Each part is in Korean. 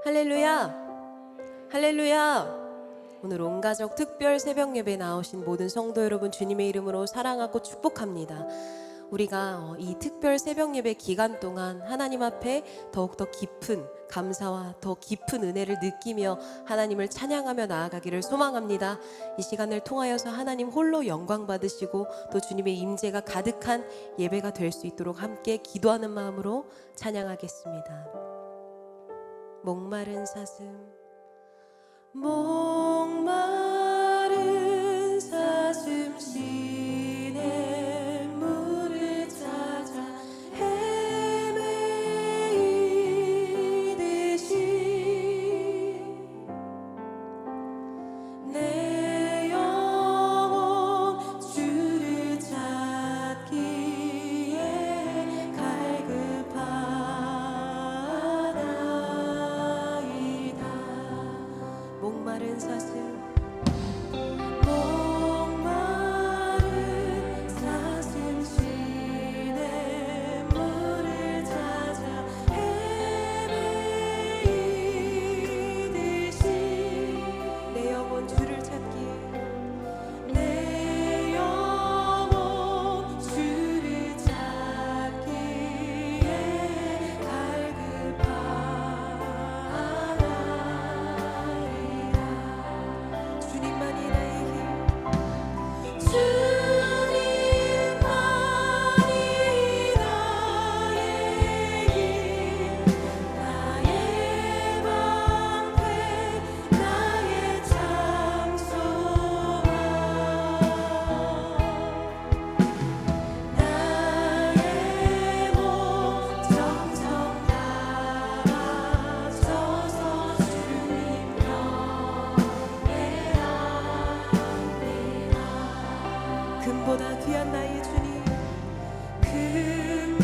할렐루야! 할렐루야! 오늘 온 가족 특별 새벽 예배 나오신 모든 성도 여러분 주님의 이름으로 사랑하고 축복합니다. 우리가 이 특별 새벽 예배 기간 동안 하나님 앞에 더욱더 깊은 감사와 더 깊은 은혜를 느끼며 하나님을 찬양하며 나아가기를 소망합니다. 이 시간을 통하여서 하나님 홀로 영광 받으시고 또 주님의 임재가 가득한 예배가 될 수 있도록 함께 기도하는 마음으로 찬양하겠습니다. 목마른 사슴 목마른 사슴 시내 물을 찾아 헤매이듯이 내 영혼 주를 찾기에 갈급하나이다. 목마른 사슴 목마른 사슴 시내 물을 찾아 헤매이듯이 내 영혼 주를 찾기에 내 영혼 주를 찾기에 갈급하나이다. 주님만이 나의 힘 주님만이 나의 힘 나의 방패 나의 참소망 나의 몸 정성 다하소서 주님 금보다 귀한 나의 주님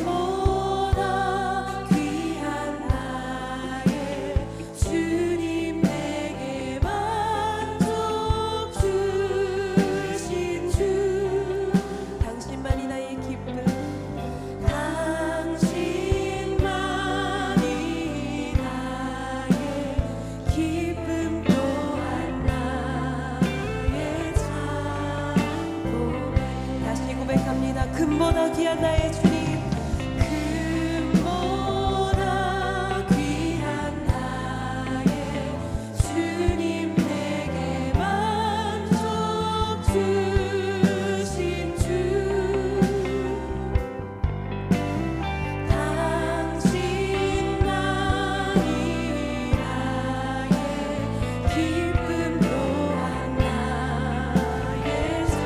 금보다 귀한 나의 주님 내게 만족 주신 주 당신만이 나의 기쁨 당신만이 나의 기쁨 또한 나의 참 다시 고백합니다. 금보다 귀한 나의 주님 금보다 귀한 나의 주님 내게 만족 주신 주 당신만이 나의 기쁨 또한 나의 참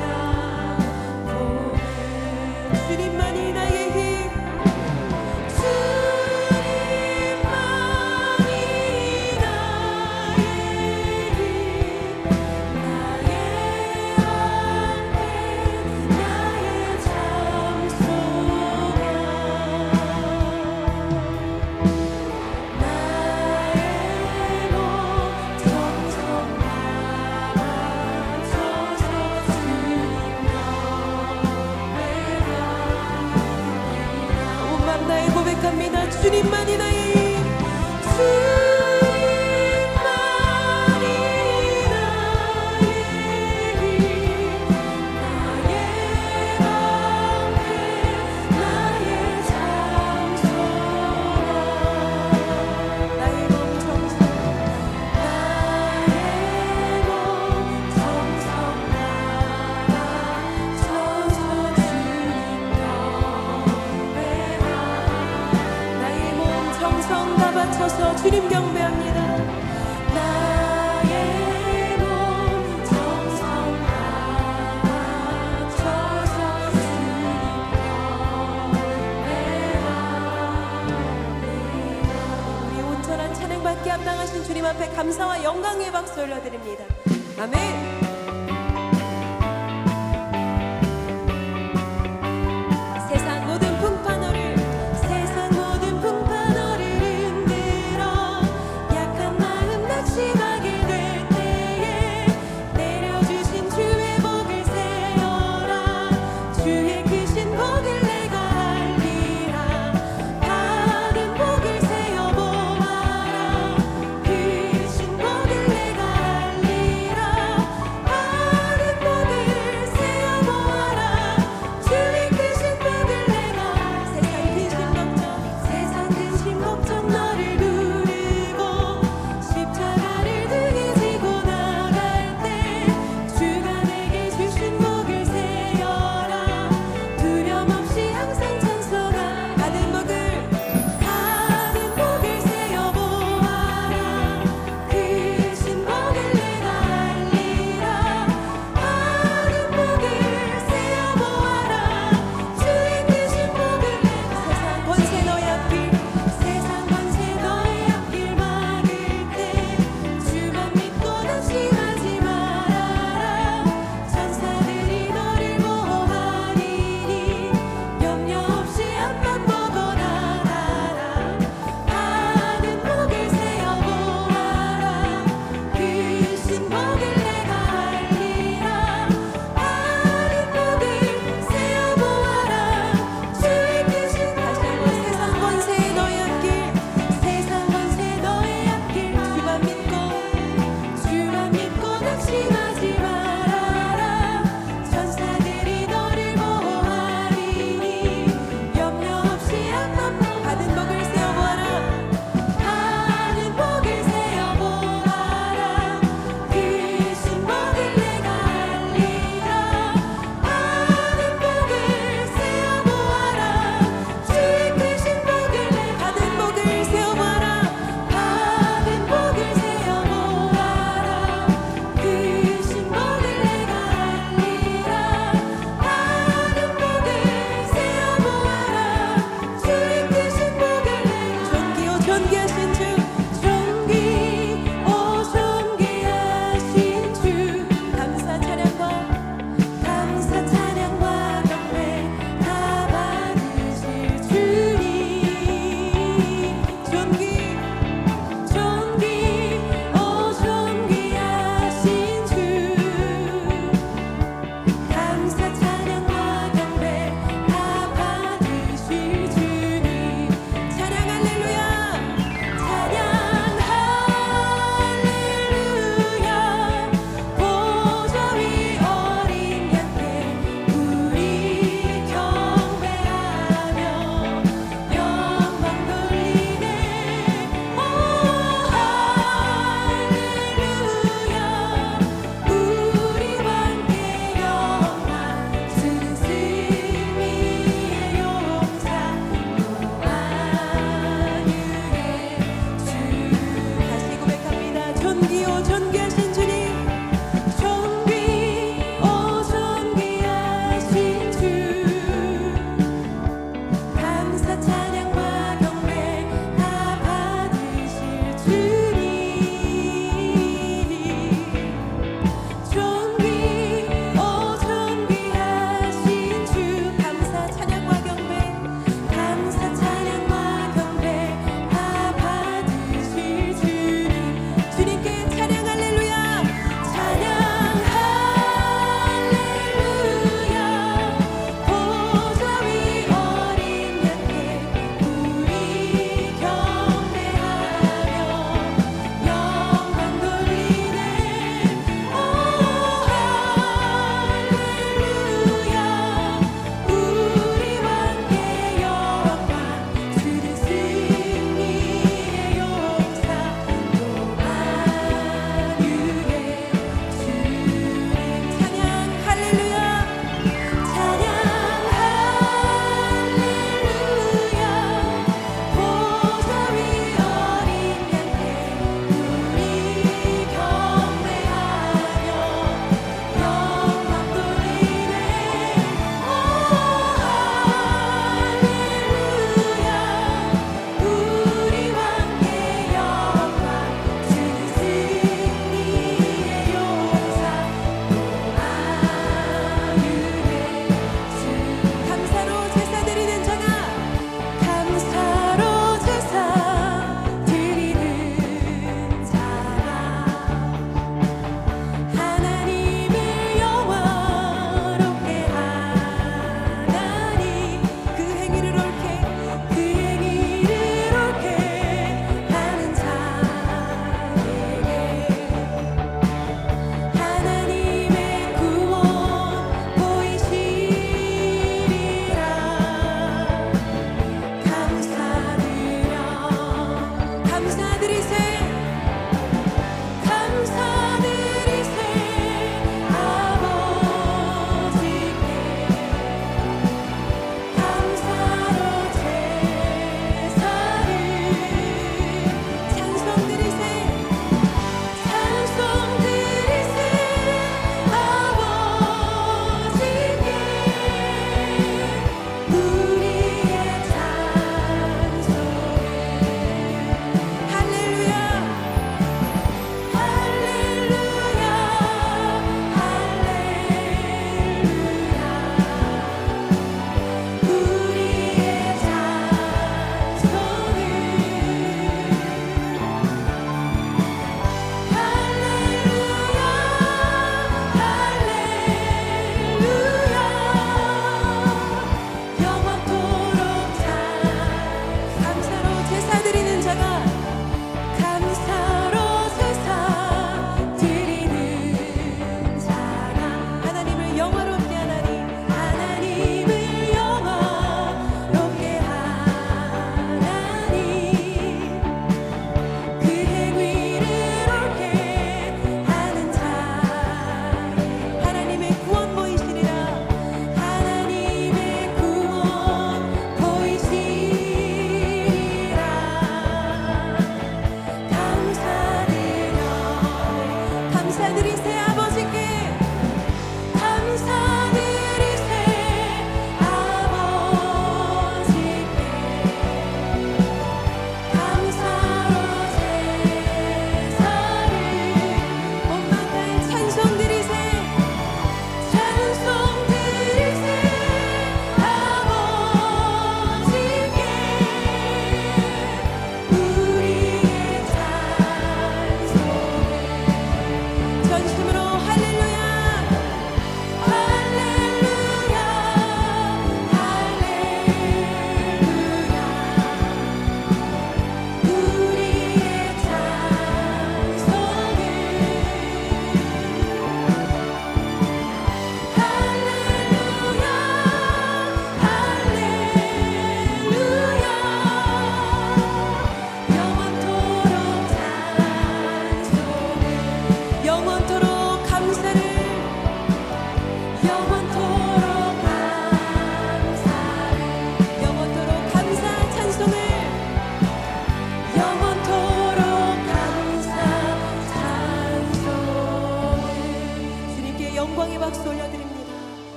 주님만이 나의 힘 주님만이 나의 힘 나의 안개 나의 참소망 나의 몸 정성 다하소서 주님 온 맘 다해 고백합니다. 주님만이 나의 힘 주님만이 나의 힘 나의 방패 나의 참소망 나의 몸 정성 나의 몸 정성 다하소서 주님 나의 몸 정성 다 바쳐서 주님 경배합니다. 나의 몸 정성 다하소서 주님 경배합니다. 우리 온전한 찬양받기 합당하신 주님 앞에 감사와 영광의 박수 올려드립니다. 아멘. 세상 모든 풍파너를 흔들어 약한 마음 낙심하게 될 때에 내려주신 주의 복을 세어라 주의 크신 복을 내가 알리라 받은 복을 세어 보아라 그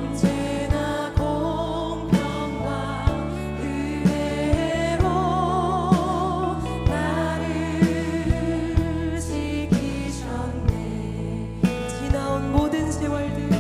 언제나 공평과 은혜로 나를 지키셨네. 지나온 모든 세월들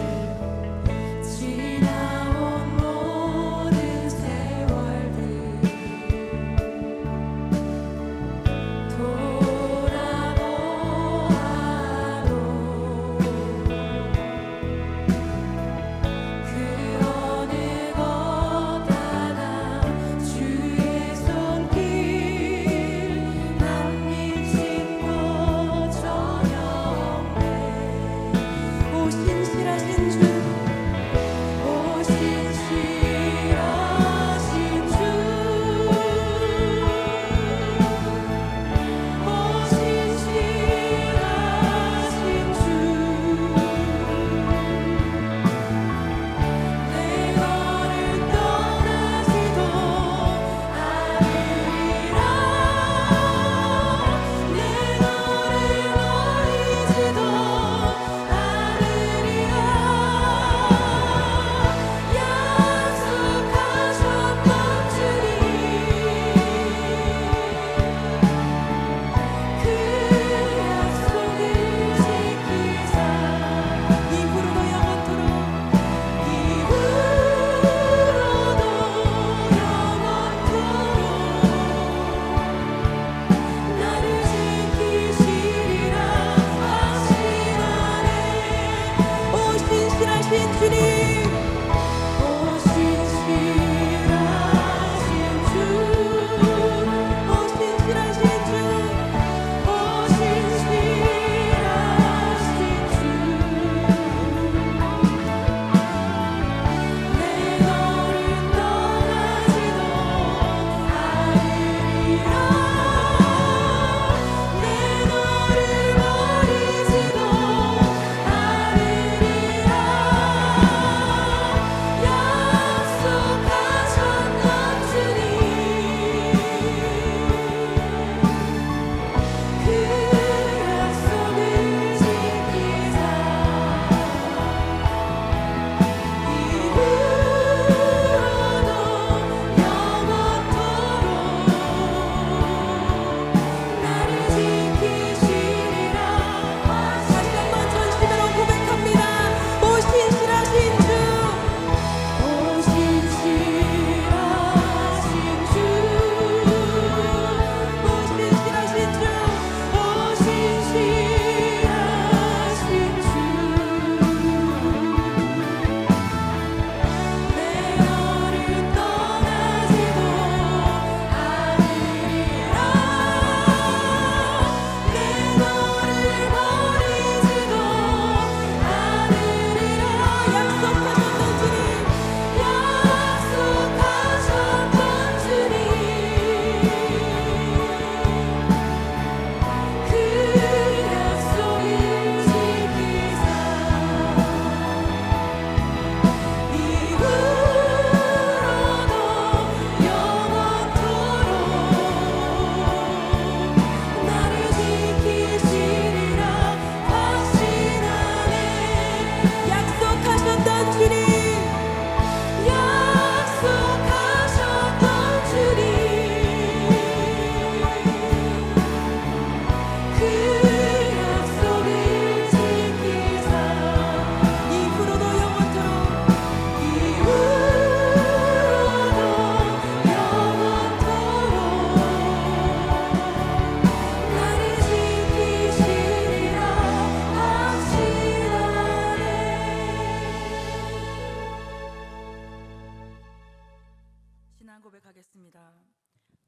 고백하겠습니다.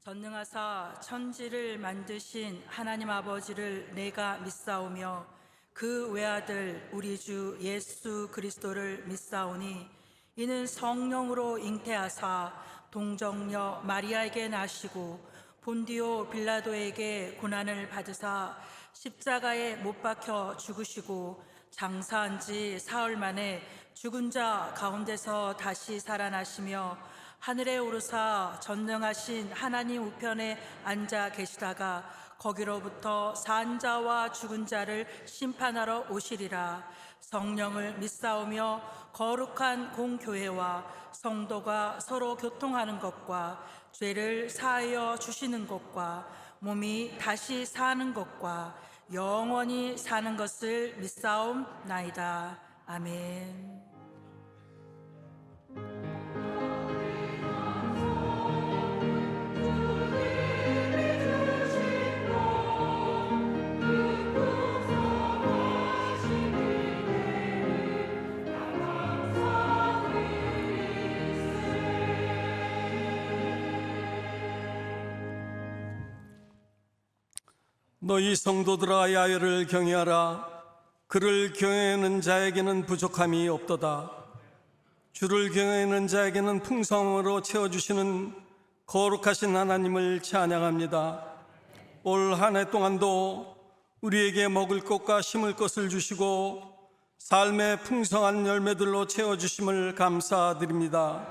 전능하사 천지를 만드신 하나님 아버지를 내가 믿사오며 그 외아들 우리 주 예수 그리스도를 믿사오니 이는 성령으로 잉태하사 동정녀 마리아에게 나시고 본디오 빌라도에게 고난을 받으사 십자가에 못 박혀 죽으시고 장사한 지 사흘 만에 죽은 자 가운데서 다시 살아나시며 하늘에 오르사 전능하신 하나님 우편에 앉아 계시다가 거기로부터 산 자와 죽은 자를 심판하러 오시리라. 성령을 믿사오며 거룩한 공교회와 성도가 서로 교통하는 것과 죄를 사하여 주시는 것과 몸이 다시 사는 것과 영원히 사는 것을 믿사옵나이다. 아멘. 너희 성도들아 야훼를 경외하라. 그를 경외하는 자에게는 부족함이 없도다. 주를 경외하는 자에게는 풍성함으로 채워주시는 거룩하신 하나님을 찬양합니다. 올 한 해 동안도 우리에게 먹을 것과 심을 것을 주시고 삶의 풍성한 열매들로 채워주심을 감사드립니다.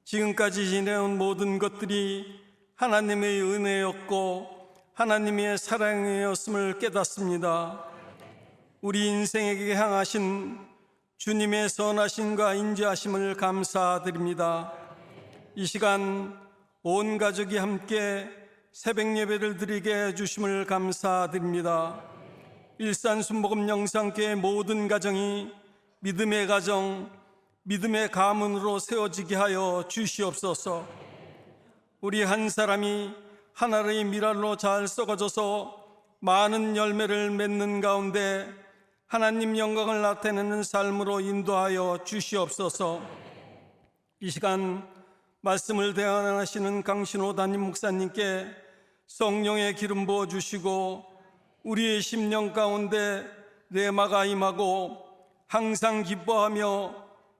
지금까지 지내온 모든 것들이 하나님의 은혜였고 하나님의 사랑이었음을 깨닫습니다. 우리 인생에게 향하신 주님의 선하심과 인자하심을 감사드립니다. 이 시간 온 가족이 함께 새벽 예배를 드리게 해주심을 감사드립니다. 일산순복음 영상교회 모든 가정이 믿음의 가정, 믿음의 가문으로 세워지게 하여 주시옵소서. 우리 한 사람이 하나의 밀알로 잘 썩어져서 많은 열매를 맺는 가운데 하나님 영광을 나타내는 삶으로 인도하여 주시옵소서. 이 시간 말씀을 대언하시는 강신호 담임 목사님께 성령의 기름 부어 주시고 우리의 심령 가운데 레마가 임하고 항상 기뻐하며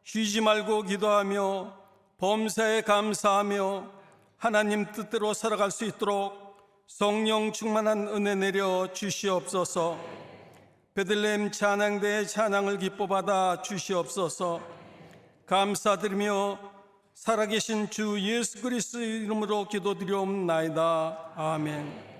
쉬지 말고 기도하며 범사에 감사하며 하나님 뜻대로 살아갈 수 있도록 성령 충만한 은혜 내려 주시옵소서. 베들레헴 찬양대의 찬양을 기뻐 받아 주시옵소서. 감사드리며 살아계신 주 예수 그리스도의 이름으로 기도드리옵나이다. 아멘.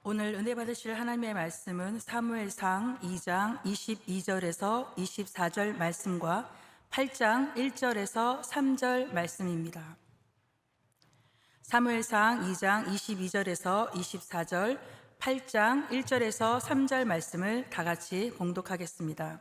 오늘 은혜 받으실 하나님의 말씀은 사무엘상 2장 22절에서 24절 말씀과 8장 1절에서 3절 말씀입니다. 사무엘상 2장 22절에서 24절, 8장 1절에서 3절 말씀을 다 같이 봉독하겠습니다.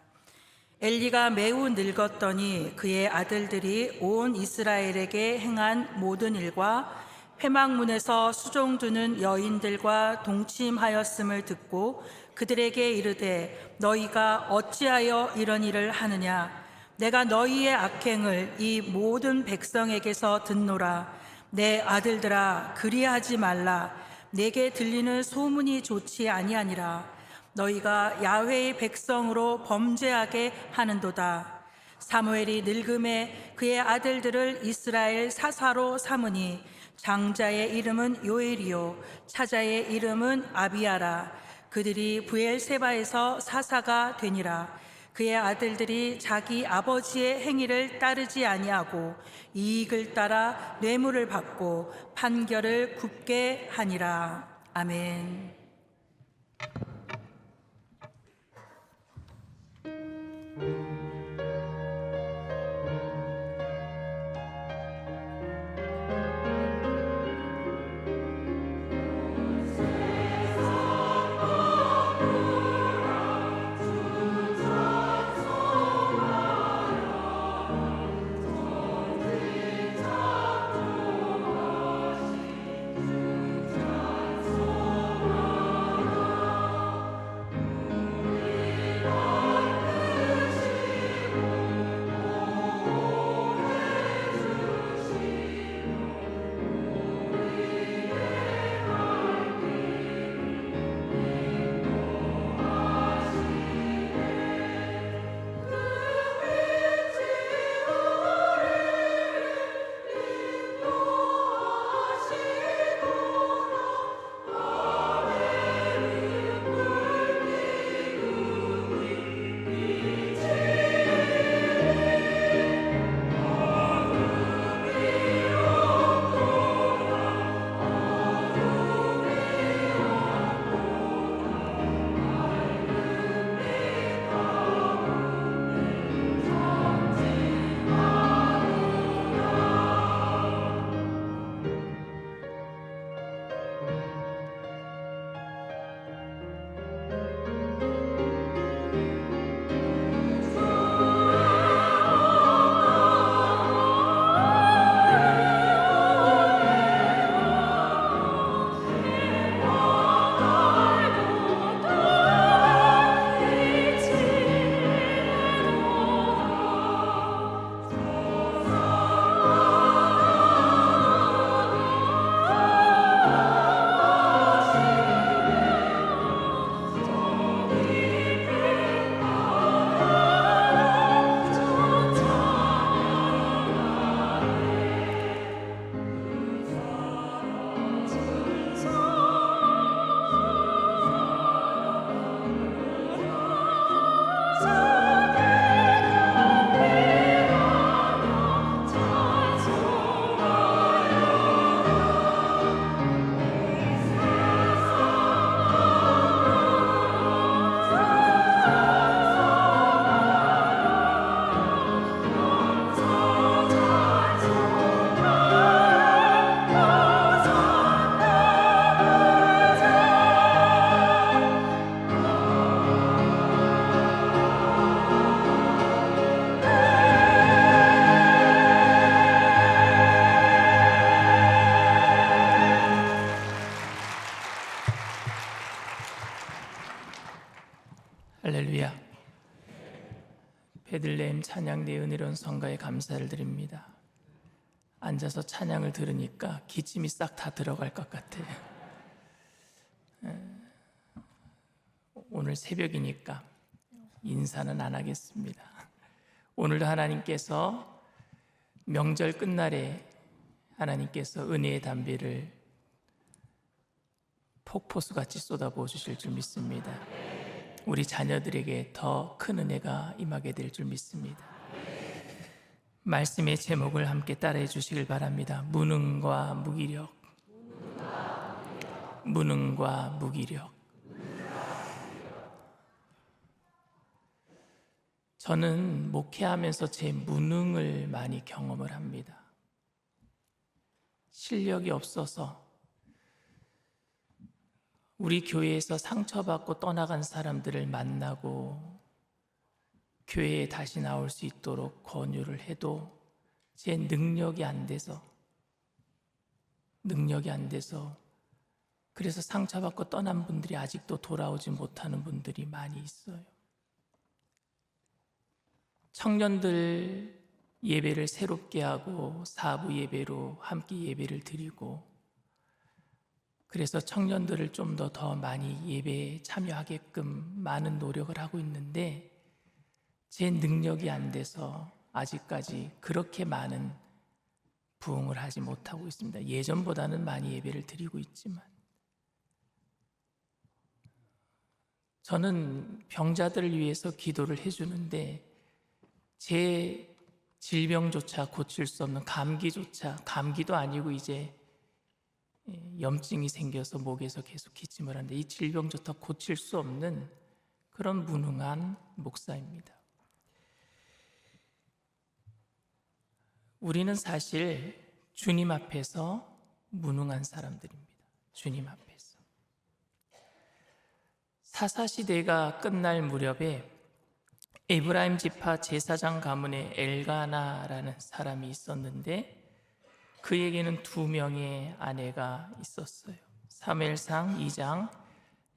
엘리가 매우 늙었더니 그의 아들들이 온 이스라엘에게 행한 모든 일과 회막문에서 수종 두는 여인들과 동침하였음을 듣고 그들에게 이르되 너희가 어찌하여 이런 일을 하느냐? 내가 너희의 악행을 이 모든 백성에게서 듣노라. 내 아들들아 그리하지 말라. 내게 들리는 소문이 좋지 아니하니라. 너희가 야훼의 백성으로 범죄하게 하는도다. 사무엘이 늙음에 그의 아들들을 이스라엘 사사로 삼으니 장자의 이름은 요엘이요 차자의 이름은 아비야라. 그들이 브엘세바에서 사사가 되니라. 그의 아들들이 자기 아버지의 행위를 따르지 아니하고 이익을 따라 뇌물을 받고 판결을 굽게 하니라. 아멘. 베들레헴 찬양대 은혜로운 성가에 감사를 드립니다. 앉아서 찬양을 들으니까 기침이 싹 다 들어갈 것 같아요. 오늘 새벽이니까 인사는 안 하겠습니다. 오늘도 하나님께서 명절 끝날에 하나님께서 은혜의 담비를 폭포수같이 쏟아부어 주실 줄 믿습니다. 우리 자녀들에게 더 큰 은혜가 임하게 될 줄 믿습니다. 말씀의 제목을 함께 따라해 주시길 바랍니다. 무능과 무기력. 무능과 무기력. 저는 목회하면서 제 무능을 많이 경험을 합니다. 실력이 없어서 우리 교회에서 상처받고 떠나간 사람들을 만나고 교회에 다시 나올 수 있도록 권유를 해도 제 능력이 안 돼서 그래서 상처받고 떠난 분들이 아직도 돌아오지 못하는 분들이 많이 있어요. 청년들 예배를 새롭게 하고 사부 예배로 함께 예배를 드리고 그래서 청년들을 좀 더 많이 예배에 참여하게끔 많은 노력을 하고 있는데 제 능력이 안 돼서 아직까지 그렇게 많은 부흥을 하지 못하고 있습니다. 예전보다는 많이 예배를 드리고 있지만 저는 병자들을 위해서 기도를 해주는데 제 질병조차 고칠 수 없는 감기도 아니고 이제 염증이 생겨서 목에서 계속 기침을 하는데 이 질병조차 고칠 수 없는 그런 무능한 목사입니다. 우리는 사실 주님 앞에서 무능한 사람들입니다. 주님 앞에서. 사사시대가 끝날 무렵에 에브라임 지파 제사장 가문의 엘가나라는 사람이 있었는데 그에게는 2명의 아내가 있었어요. 사무엘상 2장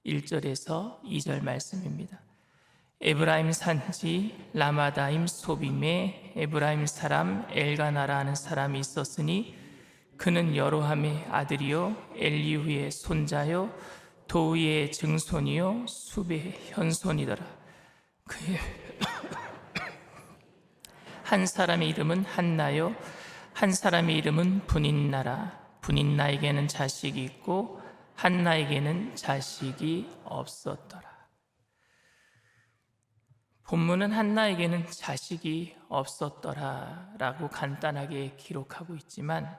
1절에서 2절 말씀입니다. 에브라임 산지 라마다임 소빔에 에브라임 사람 엘가나라는 사람이 있었으니 그는 여로함의 아들이요 엘리후의 손자요 도우의 증손이요 숲의 현손이더라. 그의 한 사람의 이름은 한나요 한 사람의 이름은 분인나라. 분인나에게는 자식이 있고 한나에게는 자식이 없었더라. 본문은 한나에게는 자식이 없었더라 라고 간단하게 기록하고 있지만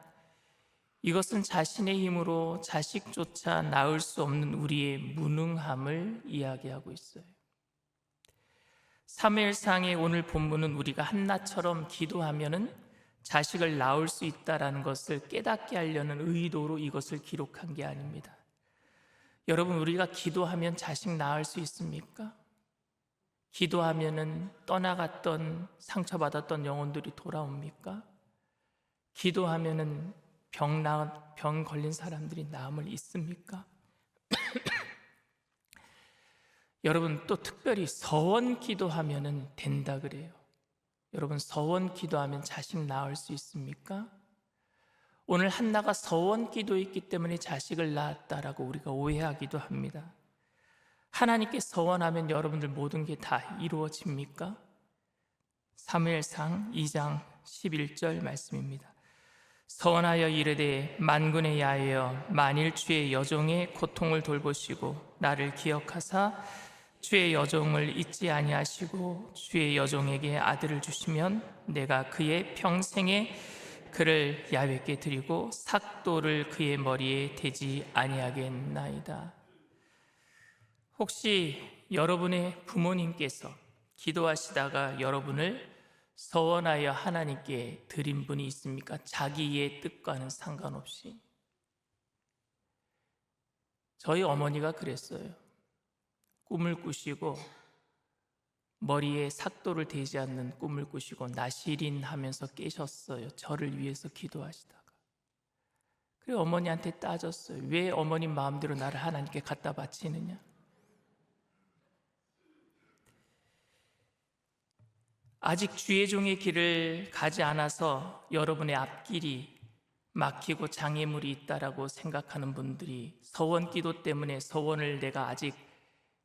이것은 자신의 힘으로 자식조차 낳을 수 없는 우리의 무능함을 이야기하고 있어요. 사무엘상의 오늘 본문은 우리가 한나처럼 기도하면은 자식을 낳을 수 있다라는 것을 깨닫게 하려는 의도로 이것을 기록한 게 아닙니다. 여러분, 우리가 기도하면 자식 낳을 수 있습니까? 기도하면은 떠나갔던 상처받았던 영혼들이 돌아옵니까? 기도하면은 병 걸린 사람들이 남을 있습니까? 여러분, 또 특별히 서원 기도하면은 된다 그래요. 여러분, 서원 기도하면 자식 낳을 수 있습니까? 오늘 한나가 서원 기도했기 때문에 자식을 낳았다라고 우리가 오해하기도 합니다. 하나님께 서원하면 여러분들 모든 게 다 이루어집니까? 사무엘상 2장 11절 말씀입니다. 서원하여 이르되 만군의 야훼여 만일 주의 여종의 고통을 돌보시고 나를 기억하사 주의 여종을 잊지 아니하시고 주의 여종에게 아들을 주시면 내가 그의 평생에 그를 야훼께 드리고 삭도를 그의 머리에 대지 아니하겠나이다. 혹시 여러분의 부모님께서 기도하시다가 여러분을 서원하여 하나님께 드린 분이 있습니까? 자기의 뜻과는 상관없이. 저희 어머니가 그랬어요. 꿈을 꾸시고 머리에 삭도를 대지 않는 꿈을 꾸시고 나시린 하면서 깨셨어요. 저를 위해서 기도하시다가. 그리고 어머니한테 따졌어요. 왜 어머님 마음대로 나를 하나님께 갖다 바치느냐? 아직 주의 종의 길을 가지 않아서 여러분의 앞길이 막히고 장애물이 있다라고 생각하는 분들이, 서원 기도 때문에 서원을 내가 아직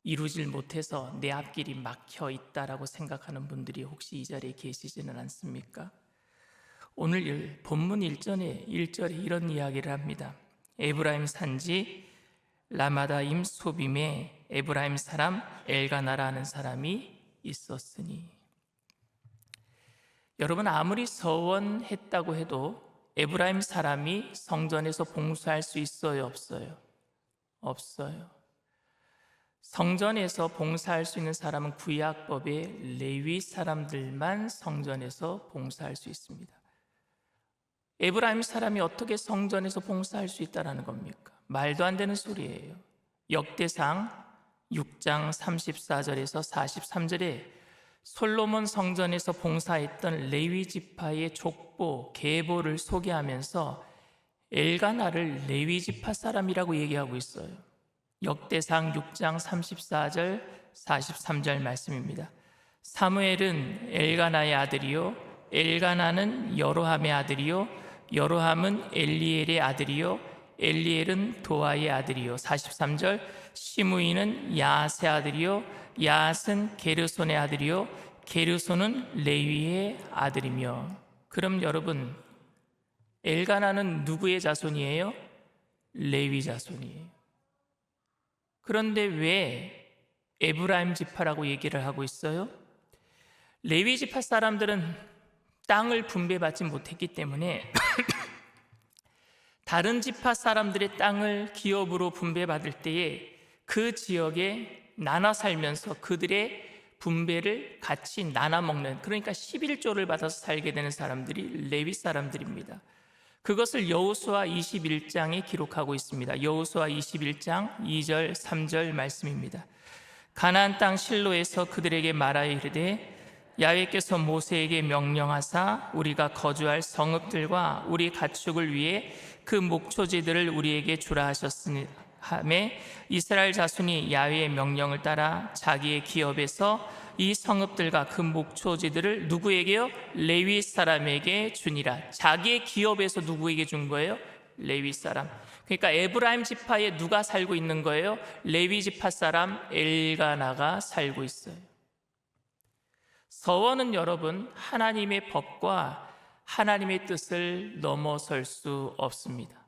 이루질 못해서 내 앞길이 막혀 있다라고 생각하는 분들이 혹시 이 자리에 계시지는 않습니까? 오늘 본문 1절에 이런 이야기를 합니다. 에브라임 산지 라마다임 소빔에 에브라임 사람 엘가나라는 사람이 있었으니. 여러분, 아무리 서원했다고 해도 에브라임 사람이 성전에서 봉사할 수 있어요, 없어요? 없어요. 성전에서 봉사할 수 있는 사람은 구약법의 레위 사람들만 성전에서 봉사할 수 있습니다. 에브라임 사람이 어떻게 성전에서 봉사할 수 있다는 겁니까? 말도 안 되는 소리예요. 역대상 6장 34절에서 43절에 솔로몬 성전에서 봉사했던 레위 지파의 족보, 계보를 소개하면서 엘가나를 레위 지파 사람이라고 얘기하고 있어요. 역대상 6장 34절 43절 말씀입니다. 사무엘은 엘가나의 아들이요, 엘가나는 여로함의 아들이요, 여로함은 엘리엘의 아들이요, 엘리엘은 도아의 아들이요. 43절 시므이는 야앗의 아들이요, 야앗은 게르손의 아들이요, 게르손은 레위의 아들이며. 그럼 여러분, 엘가나는 누구의 자손이에요? 레위 자손이에요. 그런데 왜 에브라임 지파라고 얘기를 하고 있어요? 레위 지파 사람들은 땅을 분배받지 못했기 때문에 다른 지파 사람들의 땅을 기업으로 분배받을 때에 그 지역에 나눠 살면서 그들의 분배를 같이 나눠 먹는, 그러니까 11조를 받아서 살게 되는 사람들이 레위 사람들입니다. 그것을 여호수아 21장에 기록하고 있습니다. 여호수아 21장 2절 3절 말씀입니다. 가나안 땅 실로에서 그들에게 말하여 이르되 야훼께서 모세에게 명령하사 우리가 거주할 성읍들과 우리 가축을 위해 그 목초지들을 우리에게 주라 하셨으니 하매 이스라엘 자손이 야훼의 명령을 따라 자기의 기업에서 이 성읍들과 그 목초지들을 누구에게요? 레위 사람에게 주니라. 자기의 기업에서 누구에게 준 거예요? 레위 사람. 그러니까 에브라임 지파에 누가 살고 있는 거예요? 레위 지파 사람 엘가나가 살고 있어요. 서원은 여러분, 하나님의 법과 하나님의 뜻을 넘어설 수 없습니다.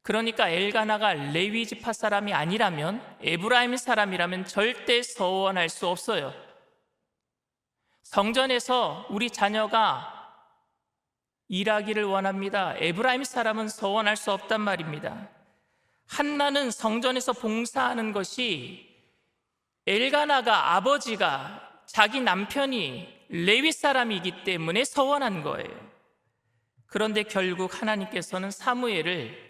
그러니까 엘가나가 레위 지파 사람이 아니라면, 에브라임 사람이라면 절대 서원할 수 없어요. 성전에서 우리 자녀가 일하기를 원합니다. 에브라임 사람은 서원할 수 없단 말입니다. 한나는 성전에서 봉사하는 것이 엘가나가, 아버지가, 자기 남편이 레위 사람이기 때문에 서원한 거예요. 그런데 결국 하나님께서는 사무엘을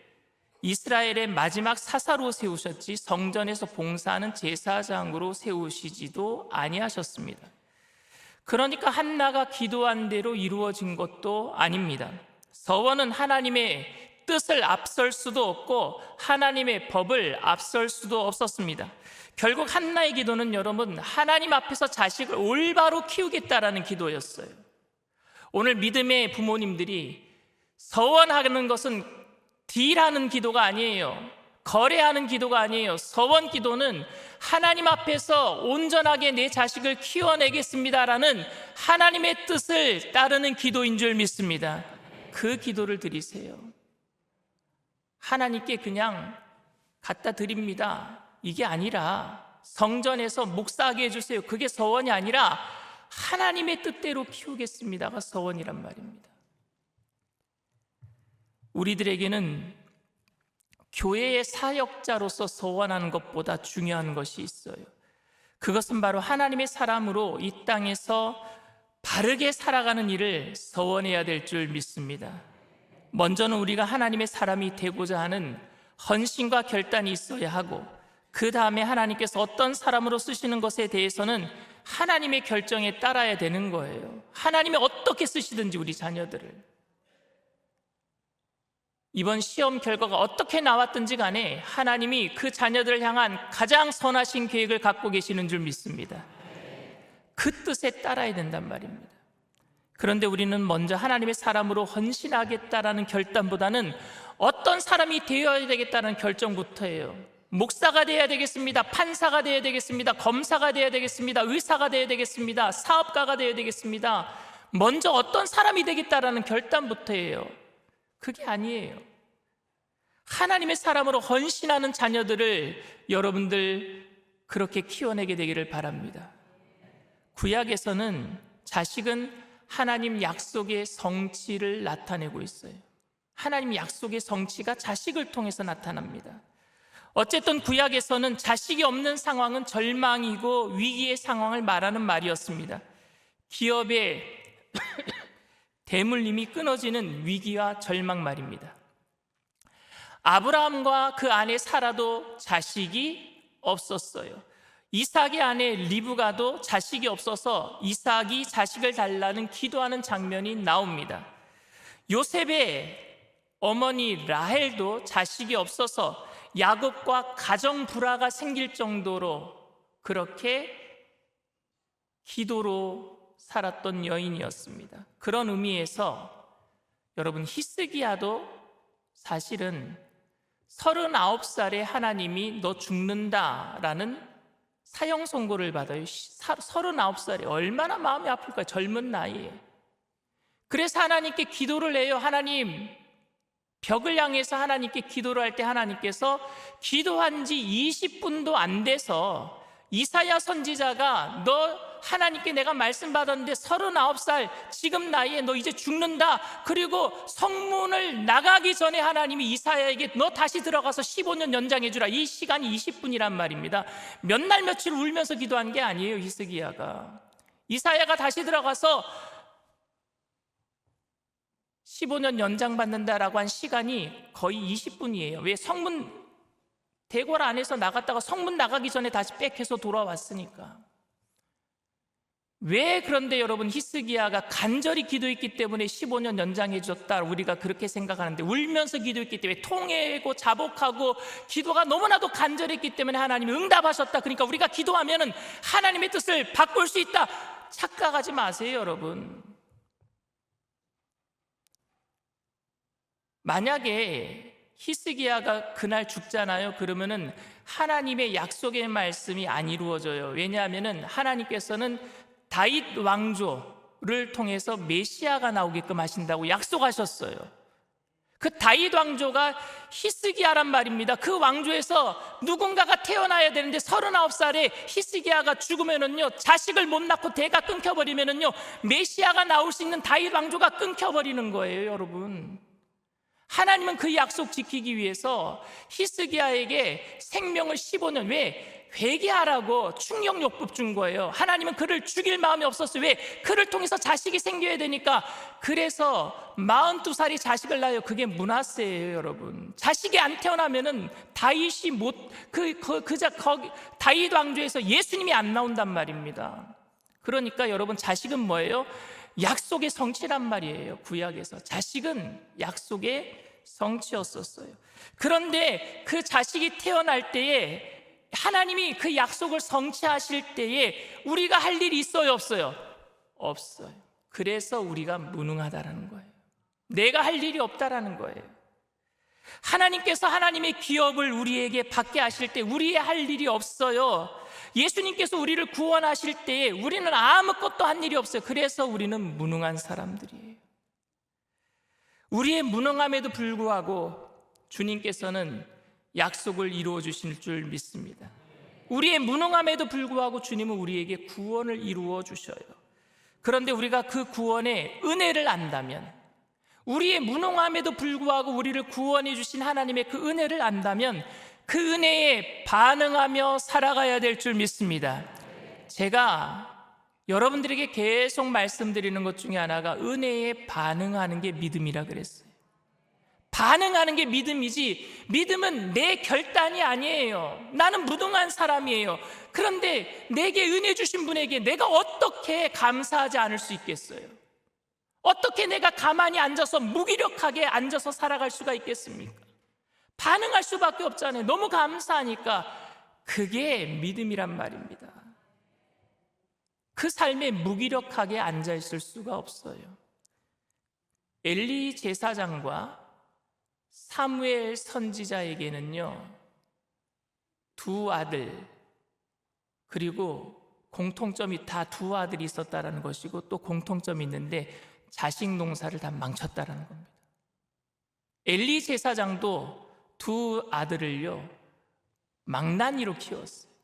이스라엘의 마지막 사사로 세우셨지 성전에서 봉사하는 제사장으로 세우시지도 아니하셨습니다. 그러니까 한나가 기도한 대로 이루어진 것도 아닙니다. 서원은 하나님의 뜻을 앞설 수도 없고 하나님의 법을 앞설 수도 없었습니다. 결국 한나의 기도는 여러분, 하나님 앞에서 자식을 올바로 키우겠다라는 기도였어요. 오늘 믿음의 부모님들이 서원하는 것은 딜하는 기도가 아니에요. 거래하는 기도가 아니에요. 서원 기도는 하나님 앞에서 온전하게 내 자식을 키워내겠습니다라는 하나님의 뜻을 따르는 기도인 줄 믿습니다. 그 기도를 드리세요. 하나님께 그냥 갖다 드립니다, 이게 아니라 성전에서 목사하게 해주세요, 그게 서원이 아니라 하나님의 뜻대로 키우겠습니다가 서원이란 말입니다. 우리들에게는 교회의 사역자로서 서원하는 것보다 중요한 것이 있어요. 그것은 바로 하나님의 사람으로 이 땅에서 바르게 살아가는 일을 서원해야 될 줄 믿습니다. 먼저는 우리가 하나님의 사람이 되고자 하는 헌신과 결단이 있어야 하고, 그 다음에 하나님께서 어떤 사람으로 쓰시는 것에 대해서는 하나님의 결정에 따라야 되는 거예요. 하나님이 어떻게 쓰시든지 우리 자녀들을, 이번 시험 결과가 어떻게 나왔든지 간에 하나님이 그 자녀들을 향한 가장 선하신 계획을 갖고 계시는 줄 믿습니다. 그 뜻에 따라야 된단 말입니다. 그런데 우리는 먼저 하나님의 사람으로 헌신하겠다라는 결단보다는 어떤 사람이 되어야 되겠다는 결정부터 해요. 목사가 되어야 되겠습니다. 판사가 되어야 되겠습니다. 검사가 되어야 되겠습니다. 의사가 되어야 되겠습니다. 사업가가 되어야 되겠습니다. 먼저 어떤 사람이 되겠다라는 결단부터 해요. 그게 아니에요. 하나님의 사람으로 헌신하는 자녀들을 여러분들 그렇게 키워내게 되기를 바랍니다. 구약에서는 자식은 하나님 약속의 성취를 나타내고 있어요. 하나님 약속의 성취가 자식을 통해서 나타납니다. 어쨌든 구약에서는 자식이 없는 상황은 절망이고 위기의 상황을 말하는 말이었습니다. 기업의 대물림이 끊어지는 위기와 절망 말입니다. 아브라함과 그 아내 사라도 자식이 없었어요. 이삭의 아내 리브가도 자식이 없어서 이삭이 자식을 달라는 기도하는 장면이 나옵니다. 요셉의 어머니 라헬도 자식이 없어서 야곱과 가정 불화가 생길 정도로 그렇게 기도로 살았던 여인이었습니다. 그런 의미에서 여러분, 히스기야도 사실은 39살에 하나님이 너 죽는다라는 사형 선고를 받아요. 39살에 얼마나 마음이 아플까요? 젊은 나이에. 그래서 하나님께 기도를 해요. 하나님, 벽을 향해서 하나님께 기도를 할 때 하나님께서 기도한 지 20분도 안 돼서 이사야 선지자가 너 하나님께 내가 말씀 받았는데 39살 지금 나이에 너 이제 죽는다. 그리고 성문을 나가기 전에 하나님이 이사야에게 너 다시 들어가서 15년 연장해 주라. 이 시간이 20분이란 말입니다. 몇 날 며칠 울면서 기도한 게 아니에요. 히스기야가. 이사야가 다시 들어가서 15년 연장받는다라고 한 시간이 거의 20분이에요. 왜? 성문 대궐 안에서 나갔다가 성문 나가기 전에 다시 백해서 돌아왔으니까. 왜? 그런데 여러분, 히스기야가 간절히 기도했기 때문에 15년 연장해 줬다 우리가 그렇게 생각하는데, 울면서 기도했기 때문에, 통회하고 자복하고 기도가 너무나도 간절했기 때문에 하나님이 응답하셨다. 그러니까 우리가 기도하면은 하나님의 뜻을 바꿀 수 있다. 착각하지 마세요, 여러분. 만약에 히스기야가 그날 죽잖아요. 그러면은 하나님의 약속의 말씀이 안 이루어져요. 왜냐하면은 하나님께서는 다윗 왕조를 통해서 메시아가 나오게끔 하신다고 약속하셨어요. 그 다윗 왕조가 히스기야란 말입니다. 그 왕조에서 누군가가 태어나야 되는데 39살에 히스기야가 죽으면은요, 자식을 못 낳고 대가 끊겨버리면은요, 메시아가 나올 수 있는 다윗 왕조가 끊겨버리는 거예요, 여러분. 하나님은 그 약속 지키기 위해서 히스기야에게 생명을 15년, 왜? 회개하라고 충격요법 준 거예요. 하나님은 그를 죽일 마음이 없었어요. 왜? 그를 통해서 자식이 생겨야 되니까. 그래서 42살이 자식을 낳아요. 그게 므낫세예요, 여러분. 자식이 안 태어나면은 다윗이 다윗 왕조에서 예수님이 안 나온단 말입니다. 그러니까 여러분, 자식은 뭐예요? 약속의 성취란 말이에요. 구약에서 자식은 약속의 성취였었어요. 그런데 그 자식이 태어날 때에 하나님이 그 약속을 성취하실 때에 우리가 할 일이 있어요, 없어요? 없어요. 그래서 우리가 무능하다라는 거예요. 내가 할 일이 없다라는 거예요. 하나님께서 하나님의 기업을 우리에게 받게 하실 때 우리의 할 일이 없어요. 예수님께서 우리를 구원하실 때에 우리는 아무것도 한 일이 없어요. 그래서 우리는 무능한 사람들이에요. 우리의 무능함에도 불구하고 주님께서는 약속을 이루어 주실 줄 믿습니다. 우리의 무능함에도 불구하고 주님은 우리에게 구원을 이루어 주셔요. 그런데 우리가 그 구원의 은혜를 안다면, 우리의 무능함에도 불구하고 우리를 구원해 주신 하나님의 그 은혜를 안다면 그 은혜에 반응하며 살아가야 될 줄 믿습니다. 제가 여러분들에게 계속 말씀드리는 것 중에 하나가 은혜에 반응하는 게 믿음이라 그랬어요. 반응하는 게 믿음이지, 믿음은 내 결단이 아니에요. 나는 무능한 사람이에요. 그런데 내게 은혜 주신 분에게 내가 어떻게 감사하지 않을 수 있겠어요? 어떻게 내가 가만히 앉아서 무기력하게 앉아서 살아갈 수가 있겠습니까? 반응할 수밖에 없잖아요. 너무 감사하니까. 그게 믿음이란 말입니다. 그 삶에 무기력하게 앉아 있을 수가 없어요. 엘리 제사장과 사무엘 선지자에게는요, 두 아들, 그리고 공통점이 다 두 아들이 있었다라는 것이고, 또 공통점이 있는데 자식 농사를 다 망쳤다라는 겁니다. 엘리 제사장도 두 아들을요, 망나니로 키웠어요.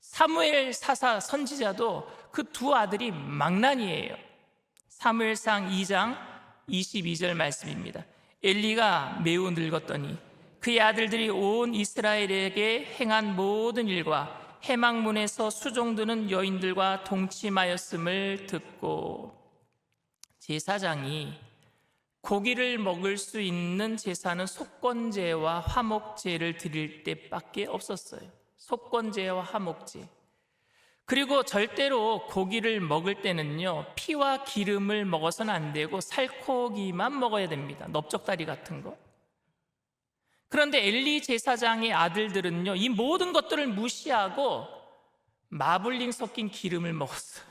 사무엘 사사 선지자도 그 두 아들이 망나니예요. 사무엘상 2장 22절 말씀입니다. 엘리가 매우 늙었더니 그의 아들들이 온 이스라엘에게 행한 모든 일과 해망문에서 수종드는 여인들과 동침하였음을 듣고, 제사장이 고기를 먹을 수 있는 제사는 속건제와 화목제를 드릴 때밖에 없었어요. 속건제와 화목제. 그리고 절대로 고기를 먹을 때는요, 피와 기름을 먹어서는 안 되고 살코기만 먹어야 됩니다. 넓적다리 같은 거. 그런데 엘리 제사장의 아들들은요, 이 모든 것들을 무시하고 마블링 섞인 기름을 먹었어요.